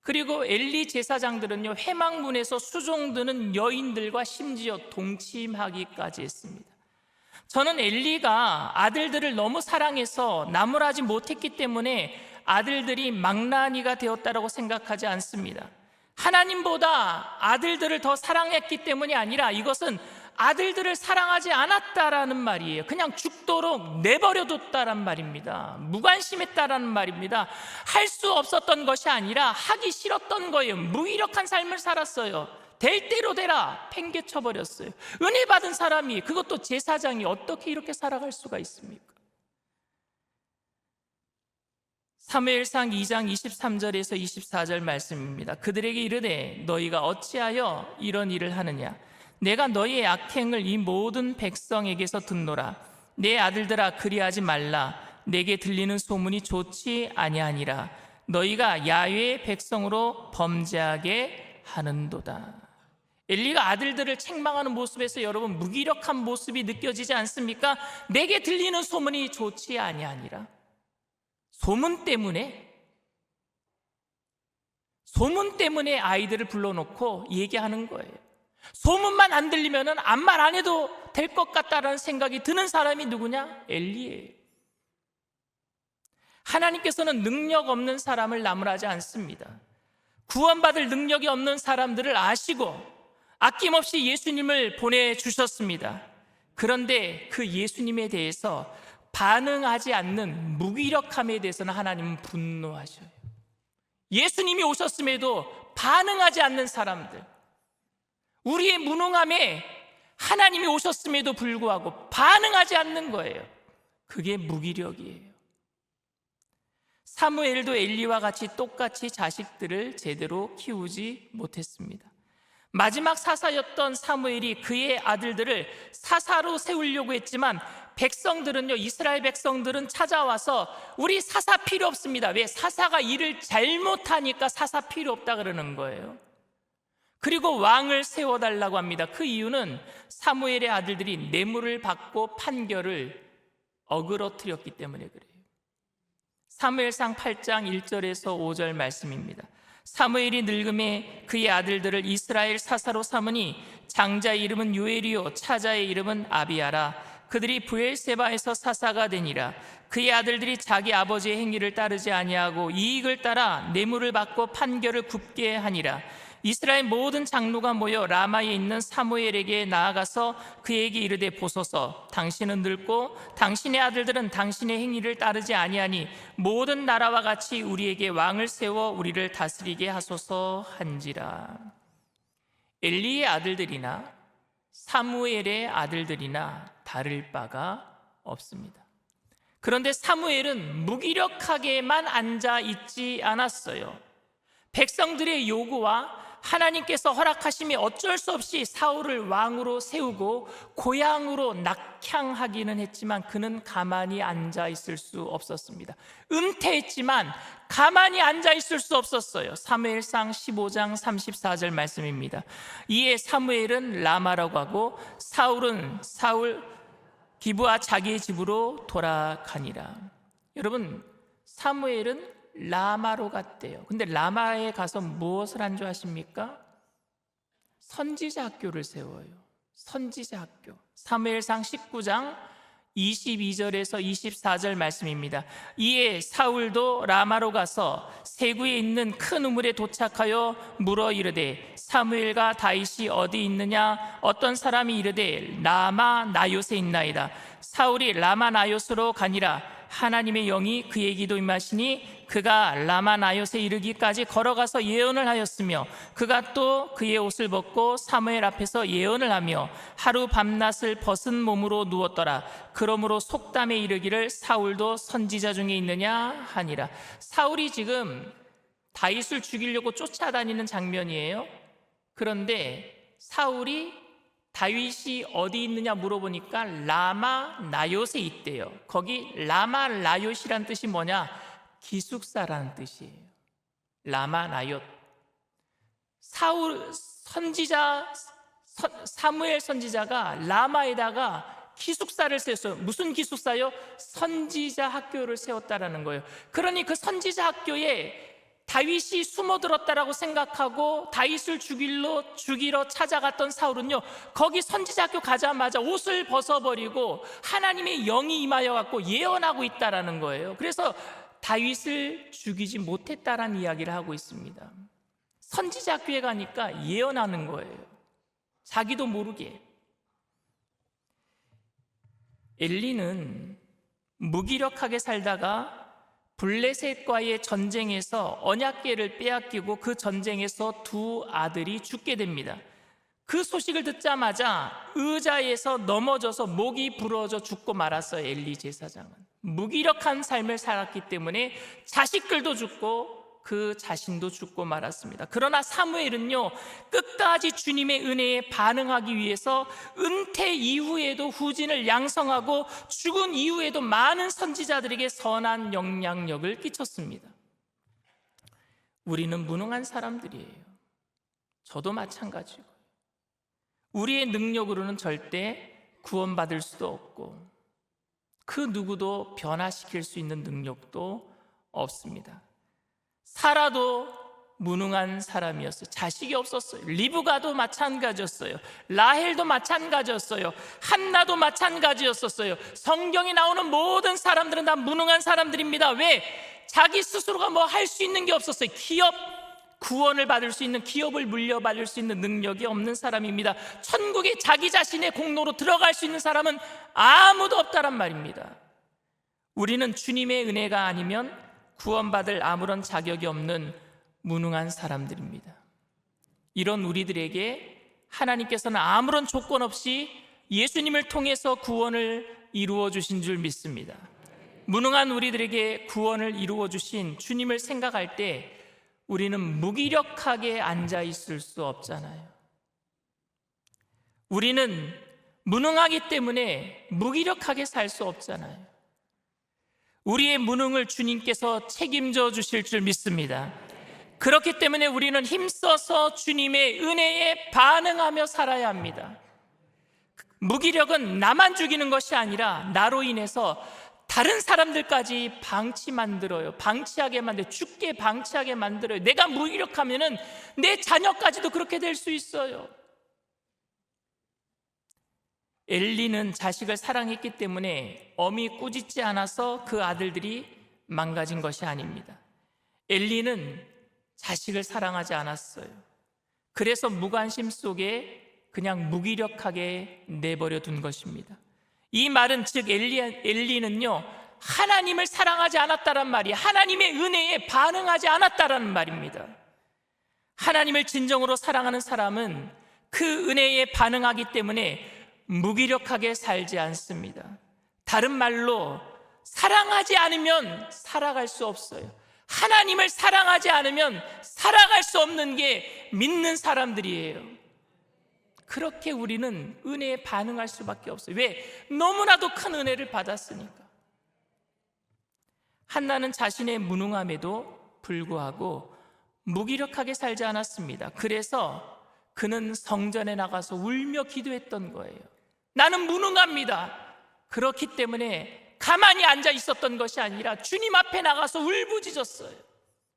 그리고 엘리 제사장들은요, 회막문에서 수종드는 여인들과 심지어 동침하기까지 했습니다. 저는 엘리가 아들들을 너무 사랑해서 나무라지 못했기 때문에 아들들이 망나니가 되었다라고 생각하지 않습니다. 하나님보다 아들들을 더 사랑했기 때문이 아니라 이것은 아들들을 사랑하지 않았다라는 말이에요. 그냥 죽도록 내버려뒀다란 말입니다. 무관심했다라는 말입니다. 할 수 없었던 것이 아니라 하기 싫었던 거예요. 무기력한 삶을 살았어요. 될 대로 되라 팽개쳐버렸어요. 은혜 받은 사람이, 그것도 제사장이 어떻게 이렇게 살아갈 수가 있습니까? 사무엘상 2장 23절에서 24절 말씀입니다. 그들에게 이르되 너희가 어찌하여 이런 일을 하느냐? 내가 너희의 악행을 이 모든 백성에게서 듣노라. 내 아들들아, 그리하지 말라. 내게 들리는 소문이 좋지 아니하니라. 너희가 야훼의 백성으로 범죄하게 하는도다. 엘리가 아들들을 책망하는 모습에서 여러분, 무기력한 모습이 느껴지지 않습니까? 내게 들리는 소문이 좋지 아니하니라. 소문 때문에 아이들을 불러놓고 얘기하는 거예요. 소문만 안 들리면 아무 말 안 해도 될 것 같다라는 생각이 드는 사람이 누구냐? 엘리예요. 하나님께서는 능력 없는 사람을 나무라지 않습니다. 구원받을 능력이 없는 사람들을 아시고 아낌없이 예수님을 보내주셨습니다. 그런데 그 예수님에 대해서 반응하지 않는 무기력함에 대해서는 하나님은 분노하셔요. 예수님이 오셨음에도 반응하지 않는 사람들, 우리의 무능함에 하나님이 오셨음에도 불구하고 반응하지 않는 거예요. 그게 무기력이에요. 사무엘도 엘리와 같이 똑같이 자식들을 제대로 키우지 못했습니다. 마지막 사사였던 사무엘이 그의 아들들을 사사로 세우려고 했지만 백성들은요, 이스라엘 백성들은 찾아와서 우리 사사 필요 없습니다. 왜? 사사가 일을 잘못하니까 사사 필요 없다 그러는 거예요. 그리고 왕을 세워달라고 합니다. 그 이유는 사무엘의 아들들이 뇌물을 받고 판결을 어그러뜨렸기 때문에 그래요. 사무엘상 8장 1절에서 5절 말씀입니다. 사무엘이 늙음에 그의 아들들을 이스라엘 사사로 삼으니 장자의 이름은 요엘이요 차자의 이름은 아비야라. 그들이 브엘세바에서 사사가 되니라. 그의 아들들이 자기 아버지의 행위를 따르지 아니하고 이익을 따라 뇌물을 받고 판결을 굽게 하니라. 이스라엘 모든 장로가 모여 라마에 있는 사무엘에게 나아가서 그에게 이르되 보소서, 당신은 늙고 당신의 아들들은 당신의 행위를 따르지 아니하니 모든 나라와 같이 우리에게 왕을 세워 우리를 다스리게 하소서 한지라. 엘리의 아들들이나 사무엘의 아들들이나 다를 바가 없습니다. 그런데 사무엘은 무기력하게만 앉아 있지 않았어요. 백성들의 요구와 하나님께서 허락하심이 어쩔 수 없이 사울을 왕으로 세우고 고향으로 낙향하기는 했지만 그는 가만히 앉아 있을 수 없었습니다. 은퇴했지만 가만히 앉아 있을 수 없었어요. 사무엘상 15장 34절 말씀입니다. 이에 사무엘은 라마라고 하고 사울은 기브아 자기의 집으로 돌아가니라. 여러분, 사무엘은 라마로 갔대요. 근데 라마에 가서 무엇을 한 줄 아십니까? 선지자 학교를 세워요. 선지자 학교. 사무엘상 19장 22절에서 24절 말씀입니다. 이에 사울도 라마로 가서 세구에 있는 큰 우물에 도착하여 물어 이르되 사무엘과 다윗이 어디 있느냐? 어떤 사람이 이르되 라마 나요스에 있나이다. 사울이 라마 나요스로 가니라. 하나님의 영이 그의 기도 임하시니 그가 라마 나요스에 이르기까지 걸어가서 예언을 하였으며 그가 또 그의 옷을 벗고 사무엘 앞에서 예언을 하며 하루 밤낮을 벗은 몸으로 누웠더라. 그러므로 속담에 이르기를 사울도 선지자 중에 있느냐 하니라. 사울이 지금 다윗을 죽이려고 쫓아다니는 장면이에요. 그런데 사울이 다윗이 어디 있느냐 물어보니까 라마 나요스에 있대요. 거기 라마 나요스란 뜻이 뭐냐? 기숙사라는 뜻이에요. 라마 나요스. 사무엘 선지자가 라마에다가 기숙사를 세웠어요. 무슨 기숙사요? 선지자 학교를 세웠다라는 거예요. 그러니 그 선지자 학교에 다윗이 숨어들었다라고 생각하고 다윗을 죽이러 찾아갔던 사울은요, 거기 선지자학교 가자마자 옷을 벗어버리고 하나님의 영이 임하여 갖고 예언하고 있다라는 거예요. 그래서 다윗을 죽이지 못했다라는 이야기를 하고 있습니다. 선지자학교에 가니까 예언하는 거예요. 자기도 모르게. 엘리는 무기력하게 살다가 블레셋과의 전쟁에서 언약궤를 빼앗기고 그 전쟁에서 두 아들이 죽게 됩니다. 그 소식을 듣자마자 의자에서 넘어져서 목이 부러져 죽고 말았어요. 엘리 제사장은 무기력한 삶을 살았기 때문에 자식들도 죽고 그 자신도 죽고 말았습니다. 그러나 사무엘은요, 끝까지 주님의 은혜에 반응하기 위해서 은퇴 이후에도 후진을 양성하고 죽은 이후에도 많은 선지자들에게 선한 영향력을 끼쳤습니다. 우리는 무능한 사람들이에요. 저도 마찬가지고 우리의 능력으로는 절대 구원받을 수도 없고 그 누구도 변화시킬 수 있는 능력도 없습니다. 사라도 무능한 사람이었어요. 자식이 없었어요. 리브가도 마찬가지였어요. 라헬도 마찬가지였어요. 한나도 마찬가지였었어요. 성경에 나오는 모든 사람들은 다 무능한 사람들입니다. 왜? 자기 스스로가 뭐 할 수 있는 게 없었어요. 구원을 받을 수 있는, 기업을 물려받을 수 있는 능력이 없는 사람입니다. 천국에 자기 자신의 공로로 들어갈 수 있는 사람은 아무도 없다란 말입니다. 우리는 주님의 은혜가 아니면 구원받을 아무런 자격이 없는 무능한 사람들입니다. 이런 우리들에게 하나님께서는 아무런 조건 없이 예수님을 통해서 구원을 이루어 주신 줄 믿습니다. 무능한 우리들에게 구원을 이루어 주신 주님을 생각할 때 우리는 무기력하게 앉아 있을 수 없잖아요. 우리는 무능하기 때문에 무기력하게 살 수 없잖아요. 우리의 무능을 주님께서 책임져 주실 줄 믿습니다. 그렇기 때문에 우리는 힘써서 주님의 은혜에 반응하며 살아야 합니다. 무기력은 나만 죽이는 것이 아니라 나로 인해서 다른 사람들까지 방치하게 만들어요. 죽게 방치하게 만들어요. 내가 무기력하면은 내 자녀까지도 그렇게 될 수 있어요. 엘리는 자식을 사랑했기 때문에 엄히 꾸짖지 않아서 그 아들들이 망가진 것이 아닙니다. 엘리는 자식을 사랑하지 않았어요. 그래서 무관심 속에 그냥 무기력하게 내버려 둔 것입니다. 이 말은 즉 엘리는요, 하나님을 사랑하지 않았다란 말이에요. 하나님의 은혜에 반응하지 않았다라는 말입니다. 하나님을 진정으로 사랑하는 사람은 그 은혜에 반응하기 때문에 무기력하게 살지 않습니다. 다른 말로 사랑하지 않으면 살아갈 수 없어요. 하나님을 사랑하지 않으면 살아갈 수 없는 게 믿는 사람들이에요. 그렇게 우리는 은혜에 반응할 수밖에 없어요. 왜? 너무나도 큰 은혜를 받았으니까. 한나는 자신의 무능함에도 불구하고 무기력하게 살지 않았습니다. 그래서 그는 성전에 나가서 울며 기도했던 거예요. 나는 무능합니다. 그렇기 때문에 가만히 앉아 있었던 것이 아니라 주님 앞에 나가서 울부짖었어요.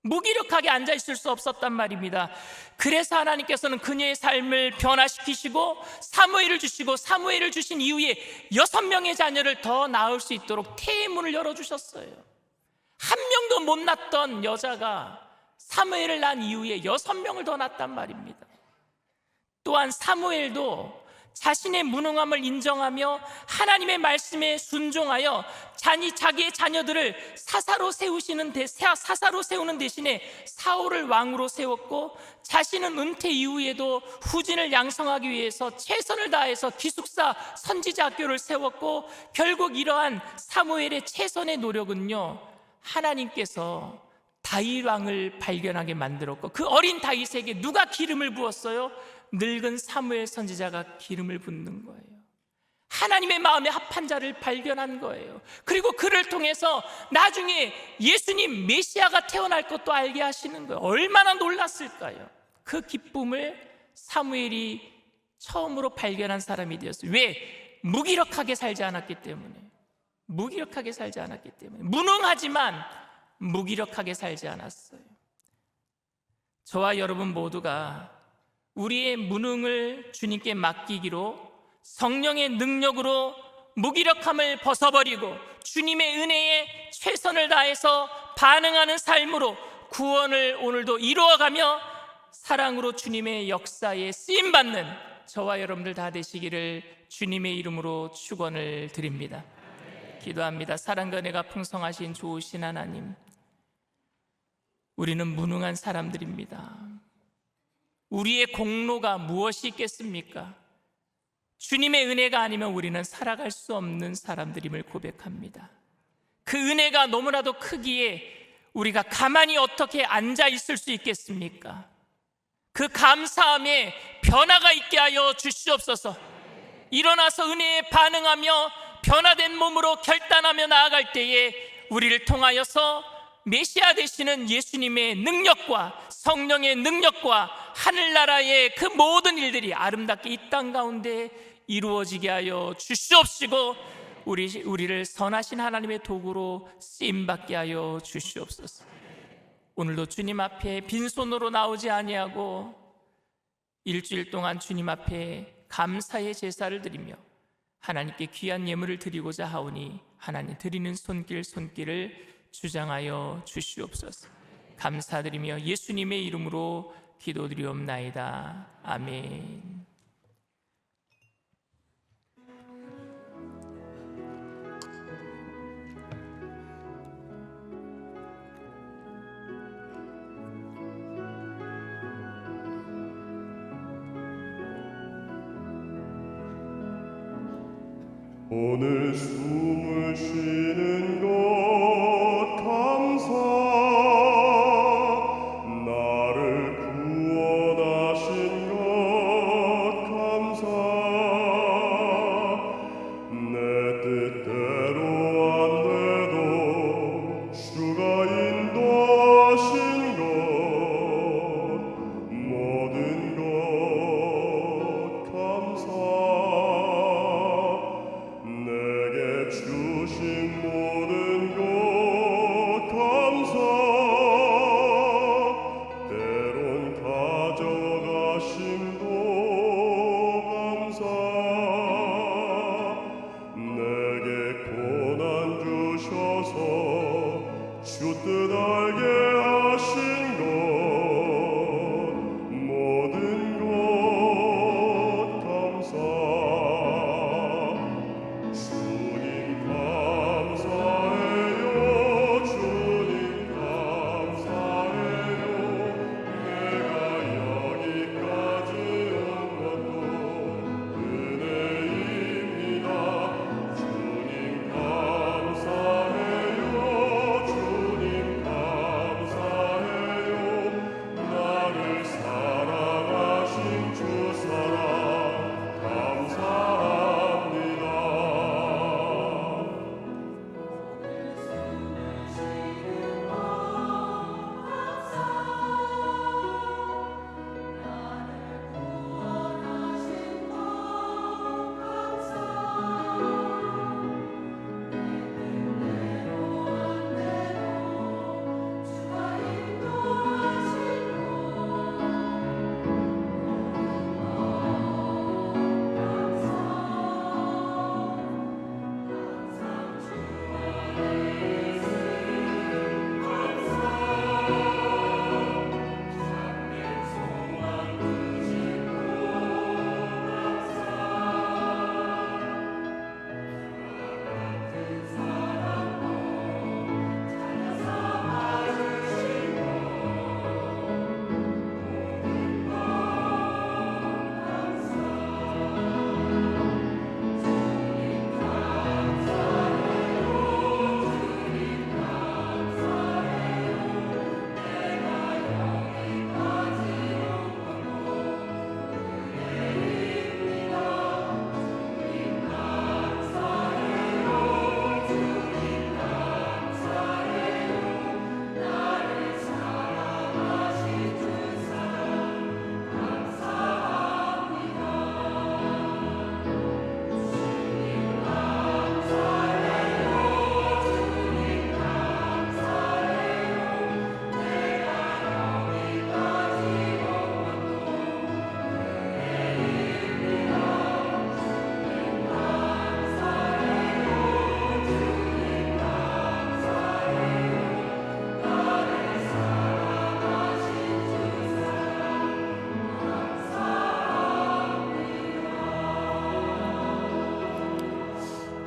무기력하게 앉아 있을 수 없었단 말입니다. 그래서 하나님께서는 그녀의 삶을 변화시키시고 사무엘을 주시고, 사무엘을 주신 이후에 6명의 자녀를 더 낳을 수 있도록 태의 문을 열어주셨어요. 한 명도 못 낳던 여자가 사무엘을 낳은 이후에 6명을 더 낳았단 말입니다. 또한 사무엘도 자신의 무능함을 인정하며 하나님의 말씀에 순종하여 자기의 자녀들을 사사로 세우는 대신에 사울을 왕으로 세웠고, 자신은 은퇴 이후에도 후진을 양성하기 위해서 최선을 다해서 기숙사 선지자 학교를 세웠고, 결국 이러한 사무엘의 최선의 노력은요, 하나님께서 다윗 왕을 발견하게 만들었고, 그 어린 다윗에게 누가 기름을 부었어요? 늙은 사무엘 선지자가 기름을 붓는 거예요. 하나님의 마음에 합한 자를 발견한 거예요. 그리고 그를 통해서 나중에 예수님 메시아가 태어날 것도 알게 하시는 거예요. 얼마나 놀랐을까요? 그 기쁨을 사무엘이 처음으로 발견한 사람이 되었어요. 왜? 무기력하게 살지 않았기 때문에. 무기력하게 살지 않았기 때문에. 무능하지만 무기력하게 살지 않았어요. 저와 여러분 모두가 우리의 무능을 주님께 맡기기로, 성령의 능력으로 무기력함을 벗어버리고 주님의 은혜에 최선을 다해서 반응하는 삶으로 구원을 오늘도 이루어가며 사랑으로 주님의 역사에 쓰임받는 저와 여러분들 다 되시기를 주님의 이름으로 축원을 드립니다. 기도합니다. 사랑과 은혜가 풍성하신 좋으신 하나님, 우리는 무능한 사람들입니다. 우리의 공로가 무엇이 있겠습니까? 주님의 은혜가 아니면 우리는 살아갈 수 없는 사람들임을 고백합니다. 그 은혜가 너무나도 크기에 우리가 가만히 어떻게 앉아 있을 수 있겠습니까? 그 감사함에 변화가 있게 하여 주시옵소서. 일어나서 은혜에 반응하며 변화된 몸으로 결단하며 나아갈 때에 우리를 통하여서 메시아 되시는 예수님의 능력과 성령의 능력과 하늘나라의 그 모든 일들이 아름답게 이 땅 가운데 이루어지게 하여 주시옵시고, 우리를 선하신 하나님의 도구로 쓰임받게 하여 주시옵소서. 오늘도 주님 앞에 빈손으로 나오지 아니하고 일주일 동안 주님 앞에 감사의 제사를 드리며 하나님께 귀한 예물을 드리고자 하오니 하나님 드리는 손길을 주장하여 주시옵소서. 감사드리며 예수님의 이름으로 기도드리옵나이다. 아멘. 오늘 숨을 쉬는 것 감사, 나를 구원하신 것 감사, 내 뜻대로 안 돼도 주가 인도하신 것, 모든 것 감사, 내게 주신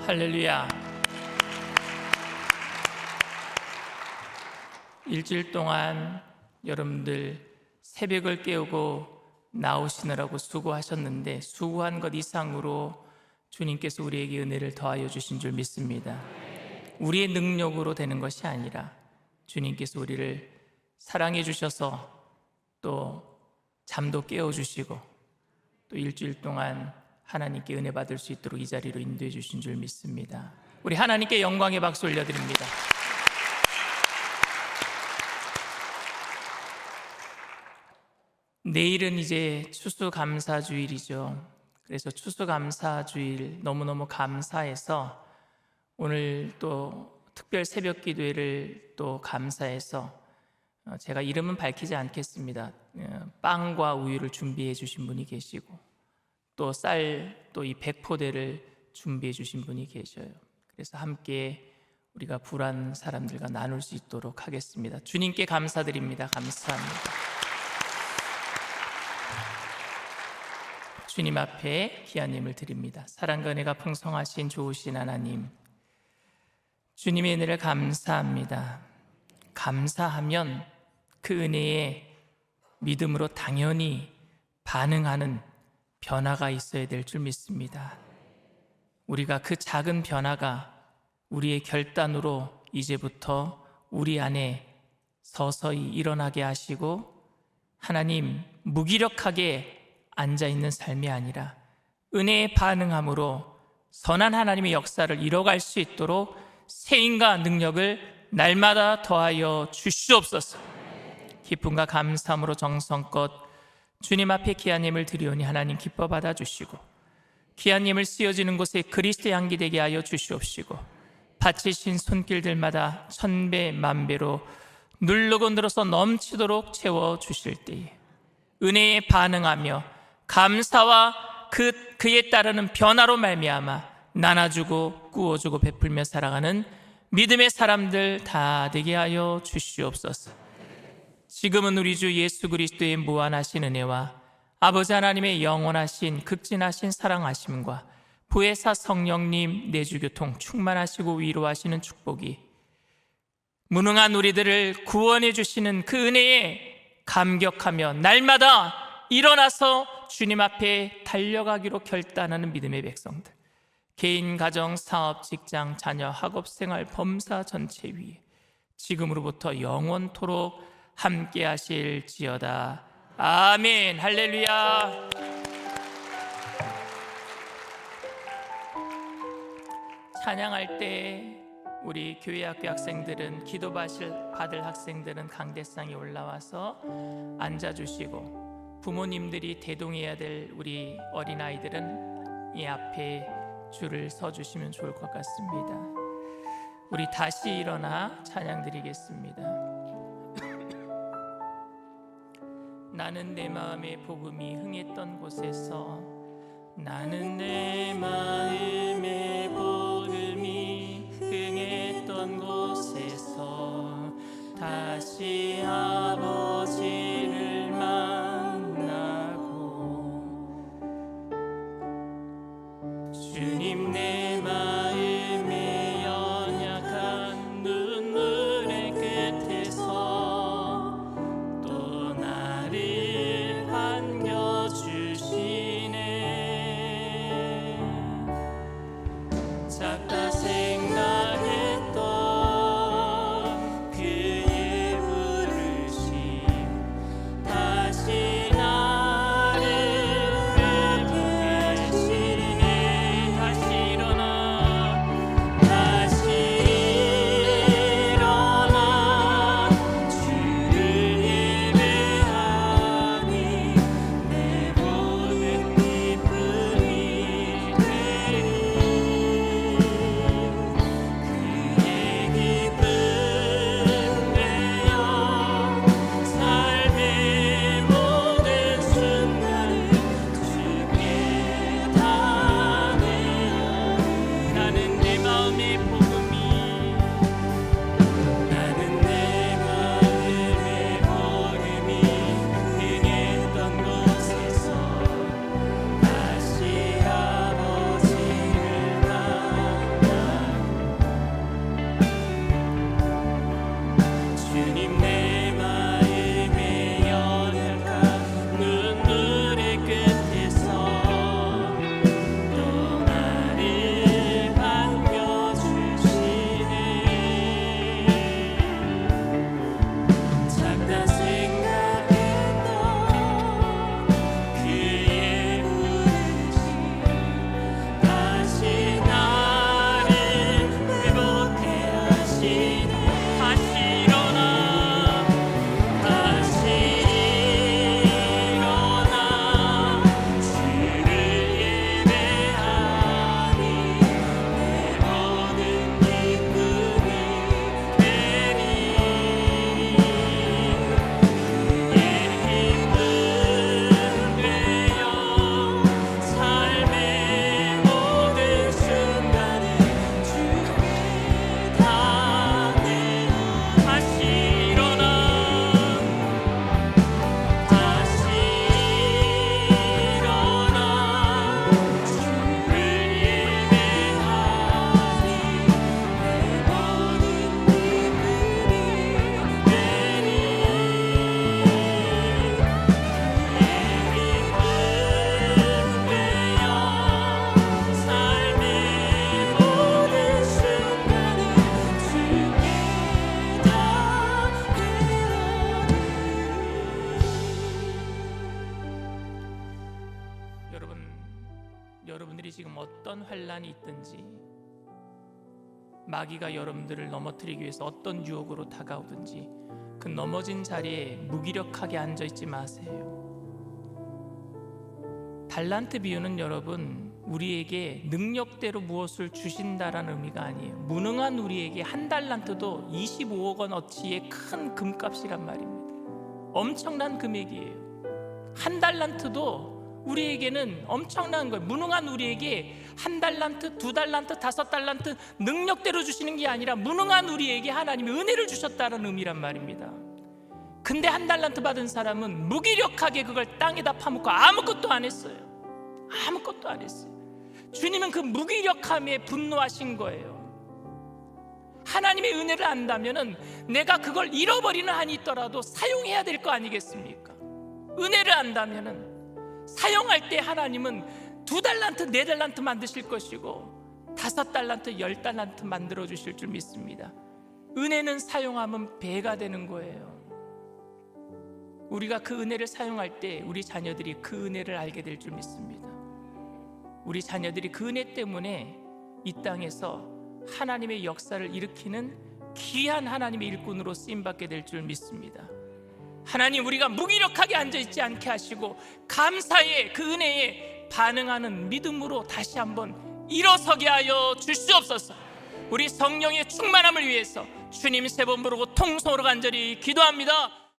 할렐루야. 일주일 동안 여러분들 새벽을 깨우고 나오시느라고 수고하셨는데 수고한 것 이상으로 주님께서 우리에게 은혜를 더하여 주신 줄 믿습니다. 우리의 능력으로 되는 것이 아니라 주님께서 우리를 사랑해 주셔서 또 잠도 깨워주시고 또 일주일 동안 하나님께 은혜 받을 수 있도록 이 자리로 인도해 주신 줄 믿습니다. 우리 하나님께 영광의 박수 올려드립니다. 내일은 이제 추수감사주일이죠. 그래서 추수감사주일 너무너무 감사해서 오늘 또 특별 새벽 기도회를 또 감사해서 제가 이름은 밝히지 않겠습니다. 빵과 우유를 준비해 주신 분이 계시고 또 쌀, 또 이 백포대를 준비해 주신 분이 계셔요. 그래서 함께 우리가 불안 사람들과 나눌 수 있도록 하겠습니다. 주님께 감사드립니다. 감사합니다. 주님 앞에 귀한 예물 드립니다. 사랑과 은혜가 풍성하신 좋으신 하나님, 주님의 은혜를 감사합니다. 감사하면 그 은혜에 믿음으로 당연히 반응하는 변화가 있어야 될 줄 믿습니다. 우리가 그 작은 변화가 우리의 결단으로 이제부터 우리 안에 서서히 일어나게 하시고 하나님 무기력하게 앉아있는 삶이 아니라 은혜에 반응함으로 선한 하나님의 역사를 이뤄갈 수 있도록 세임과 능력을 날마다 더하여 주시옵소서. 기쁨과 감사함으로 정성껏 주님 앞에 귀한 예물 드리오니 하나님 기뻐 받아주시고 귀한 예물 쓰여지는 곳에 그리스도의 향기 되게 하여 주시옵시고 바치신 손길들마다 천배 만배로 누르고 늘어서 넘치도록 채워주실 때에 은혜에 반응하며 감사와 그에 따르는 변화로 말미암아 나눠주고 꾸어주고 베풀며 살아가는 믿음의 사람들 다 되게 하여 주시옵소서. 지금은 우리 주 예수 그리스도의 무한하신 은혜와 아버지 하나님의 영원하신 극진하신 사랑하심과 보혜사 성령님 내주교통 충만하시고 위로하시는 축복이 무능한 우리들을 구원해 주시는 그 은혜에 감격하며 날마다 일어나서 주님 앞에 달려가기로 결단하는 믿음의 백성들, 개인, 가정, 사업, 직장, 자녀, 학업생활, 범사 전체 위에 지금으로부터 영원토록 함께 하실지어다. 아멘. 할렐루야. 찬양할 때 우리 교회 학교 학생들은 기도 받을 학생들은 강대상에 올라와서 앉아주시고 부모님들이 대동해야 될 우리 어린아이들은 이 앞에 줄을 서주시면 좋을 것 같습니다. 우리 다시 일어나 찬양 드리겠습니다. 나는 내 마음의 복음이 흥했던 곳에서 나는 내 마음의 복음이 흥했던 곳에서 다시 아버지를 만나고 주님 내 마음의 연약한 눈물의 끝에서 또 나를 반겨주시네. 작다 생각했던 그의 부르심 여러분들이 지금 어떤 환난이 있든지, 마귀가 여러분들을 넘어뜨리기 위해서 어떤 유혹으로 다가오든지 그 넘어진 자리에 무기력하게 앉아있지 마세요. 달란트 비유는 여러분, 우리에게 능력대로 무엇을 주신다라는 의미가 아니에요. 무능한 우리에게 한 달란트도 25억 원 어치의 큰 금값이란 말입니다. 엄청난 금액이에요. 한 달란트도 우리에게는 엄청난 거예요. 무능한 우리에게 한 달란트, 두 달란트, 5달란트 능력대로 주시는 게 아니라 무능한 우리에게 하나님이 은혜를 주셨다는 의미란 말입니다. 근데 한 달란트 받은 사람은 무기력하게 그걸 땅에다 파묻고 아무것도 안 했어요. 아무것도 안 했어요. 주님은 그 무기력함에 분노하신 거예요. 하나님의 은혜를 안다면은 내가 그걸 잃어버리는 한이 있더라도 사용해야 될 거 아니겠습니까? 은혜를 안다면은 사용할 때 하나님은 2달란트, 4달란트 만드실 것이고 5달란트, 10달란트 만들어 주실 줄 믿습니다. 은혜는 사용하면 배가 되는 거예요. 우리가 그 은혜를 사용할 때 우리 자녀들이 그 은혜를 알게 될 줄 믿습니다. 우리 자녀들이 그 은혜 때문에 이 땅에서 하나님의 역사를 일으키는 귀한 하나님의 일꾼으로 쓰임받게 될 줄 믿습니다. 하나님, 우리가 무기력하게 앉아있지 않게 하시고 감사의 그 은혜에 반응하는 믿음으로 다시 한번 일어서게 하여 주시옵소서. 우리 성령의 충만함을 위해서 주님 3번 부르고 통성으로 간절히 기도합니다.